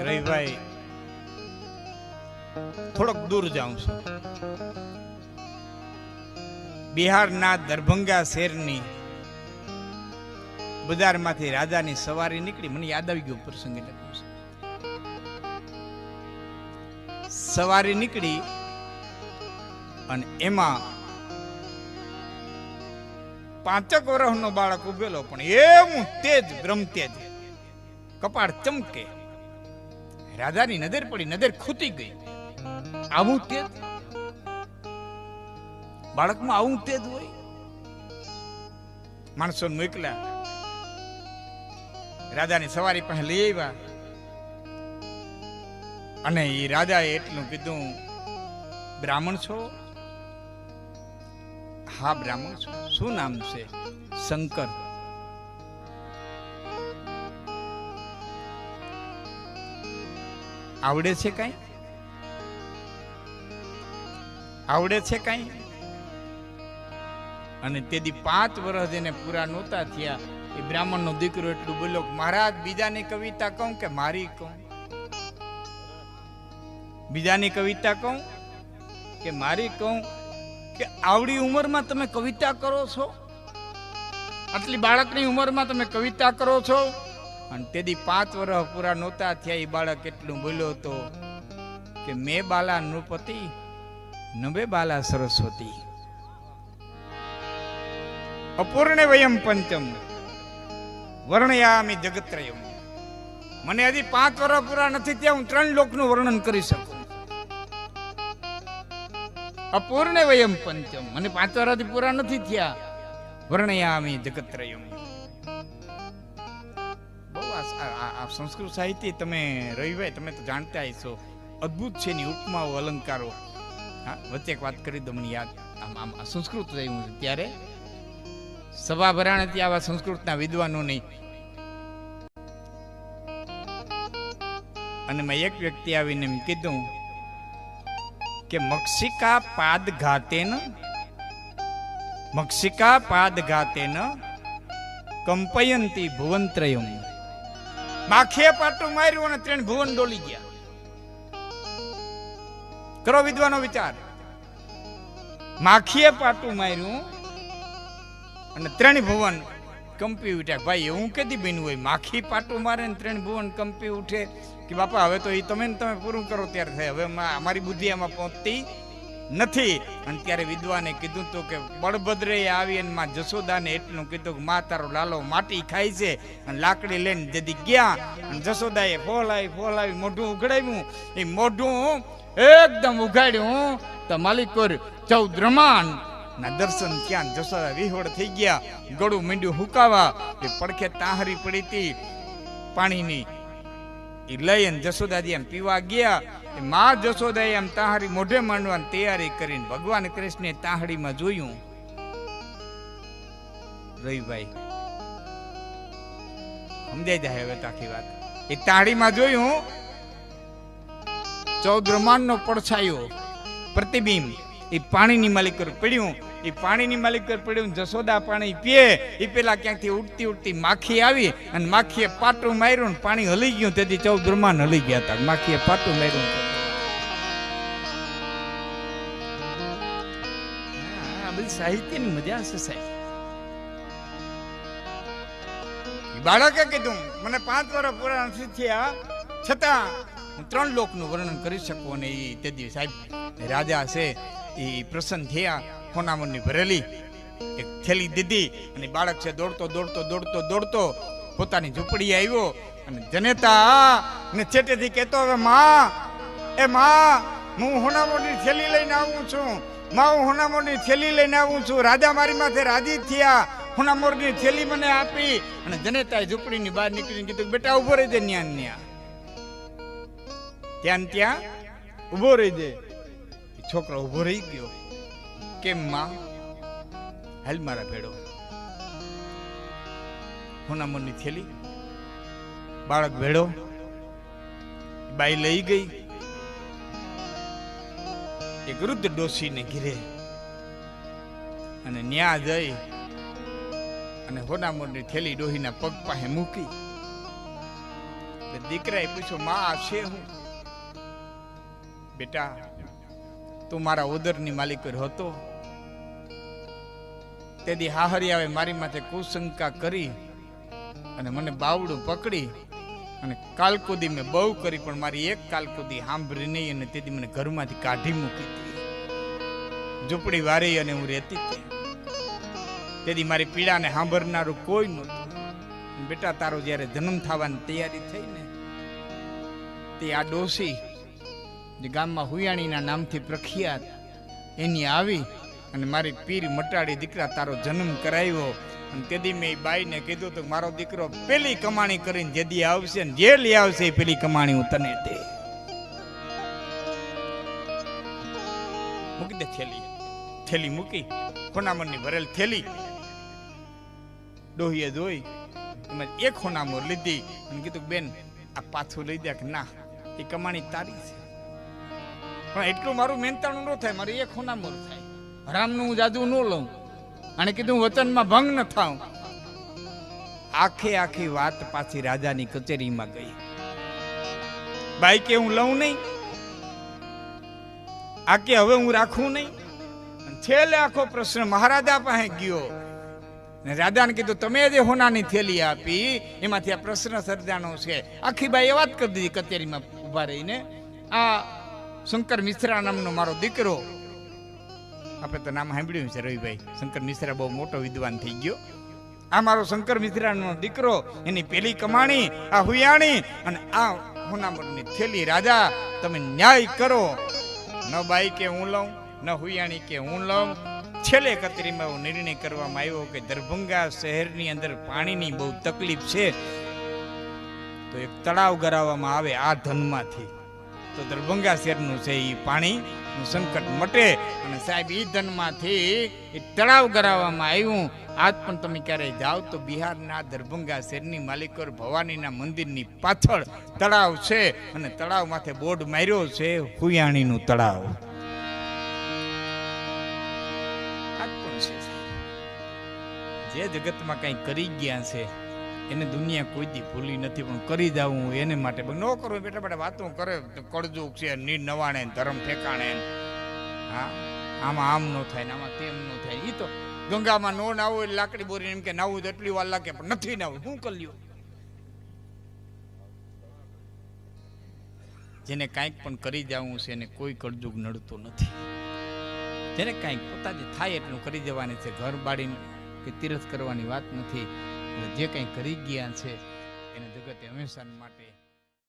રવિભાઈ થોડોક દૂર જાઉં છું. બિહારના દરભંગા શહેરની બજારમાંથી રાજાની સવારી નીકળી. મને યાદ આવી ગયો પ્રસંગ એટલે કહું છું. સવારી નીકળી અને એમાં 5 વર્ષનો બાળક ઉભેલો, પણ એવું તેજ બ્રહ્મ તેજ, કપાળ ચમકે. રાજાની નજર પડી, નજર ખૂતી ગઈ. આવું તેજ બાળકમાં, આવું તેજ હોય? માણસો મોકલ્યા, રાજાની સવારી પાસે લઈ આવ્યા અને એ રાજાએ એટલું કીધું, બ્રાહ્મણ છો? હા બ્રાહ્મણ છો. શું નામ છે? શંકર. આવડે છે કઈ? આવડે છે કઈ? અને તેથી 5 વર્ષ એને પૂરા નહોતા થયા, એ બ્રાહ્મણ નો દીકરો એટલું બોલ્યો, મહારાજ બીજાની કવિતા કહું કે મારી કહું? બીજાની કવિતા કહું કે મારી કહું? કે આવડી ઉંમરમાં તમે કવિતા કરો છો? આટલી બાળકની ઉંમરમાં તમે કવિતા કરો છો? અને તેથી 5 વર્ષ પૂરા નહોતા થયા, એ બાળક એટલું બોલ્યો હતો કે મેં બાલા નૃપતિ નભે બાલા સરસ્વતી, અપૂર્ણે વયમ પંચમ વર્ણયામિ જગત્રયમ. મને હજી 5 વર્ષ પૂરા નથી થયા, હું 3 લોકનું વર્ણન કરી શકું. અપૂર્ણે વયમ પંચમ, મને 5 વર્ષથી પૂરા નથી થયા, વર્ણયામિ જગત્રયમ. બહુ આ સંસ્કૃત સાહિત્ય તમે રવિભાઈ તમે તો જાણતા હશો, અદ્ભુત છે એની ઉપમાઓ, અલંકારો. હા, વચ્ચે એક વાત કરી દો, મને યાદ. આમ સંસ્કૃત રહ્યું ત્યારે સભા ભરાણી આવા સંસ્કૃતના વિદ્વાનો નહીં. અને મેં એક વ્યક્તિ આવીને એમ કીધું કે મક્ષિકા પાદ ઘાતેન કંપયંતી ભુવંત્રયમ. માખીએ પાટું માર્યું અને 3 ભુવન ડોલી ગયા. કરો વિદ્વાનો વિચાર. માખીએ પાટું માર્યું અને 3 ભુવન કંપી ઉઠ્યા. ભાઈ એવું કેદી બન્યું હોય? માખી પાટું મારે ને 3 ભુવન કંપી ઉઠે? કે બાપા હવે તો એ તમે પૂરું કરો ત્યારે થાય, હવે અમારી બુદ્ધિ આમાં પહોંચતી નથી. અને ત્યારે વિદ્વાને કીધું તો કે બળભદ્રે આવી અને માં જશોદાને એટલું કીધું કે માં તારો લાલો માટી ખાય છે. અને લાકડી લઈને જદી ગયા અને જશોદાએ ફોલાવી મોઢું ઉઘડાવ્યું. એ મોઢું એકદમ ઉઘાડ્યું તો માલિકોર 14 રમાન ના દર્શન ત્યાં જશોદા વિહોળ થઈ ગયા. ગળું મીંડ્યું હુકાવા. એ પડખે તાહરી પડી હતી પાણીની, એ લઈ અને જશોદાજી એમ પીવા ગયા. માં જશોદાએ એમ તાહરી મોઢે માંડવાની તૈયારી કરીને ભગવાન કૃષ્ણે તાહડીમાં જોયું. રવિભાઈ સમજાઈ જાય હવે તો આખી વાત. એ તાહડીમાં જોયું 14 બ્રહ્માંડ નો પડછાયો પ્રતિબિંબ એ પાણીની માલિક પર પડ્યું. એ પાણીની માલિક પર પડ્યું. જશોદા પાણી પીએ એ પેલા ક્યાંકથી ઉડતી માખી આવી અને માખીએ પાટું માર્યું ને પાણી હલી ગયું. તેથી 14 બ્રહ્માંડ હલી ગયા હતા. માખીએ પાટું માર્યું. આ બધી સાહિત્યની મજા છે સાહેબ. બાળકે કીધું મને 5 વર્ષ પૂરા નથી થયા, છતાં હું 3 લોકનું વર્ણન કરી શકું. અને એ તે દિવસ સાહેબ રાજા છે એ પ્રસન્ન થયા. હોનામણની ભરેલી એક થેલી દીધી અને બાળક છે દોડતો પોતાની ઝૂંપડી આવ્યો. અને જનેતા ને છેટેથી કહેતો, હવે માં હું હોનામણની થેલી લઈને આવું છું. હું હોનામણની થેલી લઈને આવું છું. રાજા મારી માથે રાજી થયા, હોનામણની થેલી મને આપી. અને જનેતાએ ઝૂંપડીની બહાર નીકળીને કીધું, બેટા ઉભો રહી જાય, ત્યાં ઉભો રહી જાય. છોકરો ઉભો રહી ગયો. કેમ માં? હાલ મારા ભેડો. હોનામણની થેલી બાળક ભેડો. બાઈ લઈ ગઈ એક વૃદ્ધ ડોશીને ઘીરે અને ન્યા જઈ અને હોનામણની થેલી ડોહીના પગ પાસે મૂકી. દીકરાએ પૂછ્યું, માં આ છે હું? બેટા, તું મારા ઉદરની માલિક હતો. તેથી હાહરિયાએ મારી માથે કુશંકા કરી અને મને બાવડું પકડી અને કાલકુદી મેં બહુ કરી, પણ મારી એક કાલકુદી સાંભળી નહીં, અને તેથી મને ઘરમાંથી કાઢી મૂકી હતી. ઝૂંપડી વારી અને હું રહેતી હતી. તેથી મારી પીડાને સાંભળનારું કોઈ નહોતું. બેટા, તારો જ્યારે જન્મ થવાની તૈયારી થઈ ને, તે આ ડોસી જે ગામમાં હુયાણીના નામથી પ્રખ્યાત, એની આવી અને મારી પીર મટાડી દીકરા તારો જન્મ કરાવ્યો. અને તેથી મેં બાઈને કીધું તો મારો દીકરો પેલી કમાણી કરીને જેદી આવશે ને જે લઈ આવશે પેલી કમાણી હું તને દે. મૂકી દે થેલી મૂકી, હોનામરની ભરેલ થેલી ડોહીએ જોઈ, એમાં એક હોનામર લીધી અને કીધું, બેન આ પાછું લઈ દે. કે ના, એ કમાણી તારી છે, પણ એટલું મારું મહેનતાણું ન થાય, મારી એક હોનામર થાય, હરામનું હું જાદુ ન લઉં. અને કીધું વચનમાં ભંગ ન થાઉં. આખી વાત પાછી રાજાની કચેરીમાં ગઈ. બાઈ કે હું લઉં નહીં, આ કે હવે હું રાખું નહીં. છેલ્લે આખો પ્રશ્ન મહારાજા પાસે ગયો. રાજાને કીધું, તમે જે હોનાની થેલી આપી એમાંથી આ પ્રશ્ન સર્જાનો છે. આખી બાઈ એ વાત કરી દીધી કચેરીમાં ઉભા રહીને, આ શંકર મિશ્રા નામનો મારો દીકરો, આપણે તો નામ સાંભળ્યું છે રવિભાઈ, શંકર મિશ્રા બહુ મોટો વિદ્વાન થઈ ગયો. આ મારો શંકર મિશ્રાનો દીકરો, એની પેલી કમાણી આ હુયાણી અને આ હોનામરની થેલી. રાજા, તમે ન્યાય કરો. ન બાઈ કે હું લઉં, ન હુયાણી કે હું લઉં. છેલ્લે કચેરીમાં એવો નિર્ણય કરવામાં આવ્યો કે દરભંગા શહેરની અંદર પાણીની બહુ તકલીફ છે, તો એક તળાવ ગરાવવામાં આવે આ ધનમાંથી, તો દરભંગા શહેરનું છે એ પાણીનું સંકટ મટે. અને સાહેબ, એ ધનમાંથી એ તળાવ ગરાવવામાં આવ્યું. આજ પણ તમે ક્યારેય જાઓ તો બિહારના દરભંગા શહેરની માલિકોર ભવાનીના મંદિરની પાછળ તળાવ છે, અને તળાવ માથે બોર્ડ માર્યો છે હુયાણીનું તળાવ. જે જગતમાં કઈ કરી ગયા છે એને દુનિયા કોઈ દી ભૂલી નથી, પણ કરી જવું એને માટે ન કરવું. બેટા બેટા વાતો કરે, કળજુગ છે, નીર નવાણે, ધર્મ ઠેકાણે, હા આમાં આમ ન થાય ને આમાં તેમ ન થાય. એ તો ગંગામાં નો નાવું એટલે લાકડી બોરી એમ કે નાવું તો એટલી વાર લાગે, પણ નથી નાવું, શું કર્યું? જેને કાંઈક પણ કરી જવું છે એને કોઈ કળજુગ નડતો નથી. જેને કાંઈક પોતાને થાય એટલું કરી જવાની છે. ઘર બાળીને કે તીરથ કરવાની વાત નથી. જે કંઈ કરી ગયા છે એને જગતે હંમેશા માટે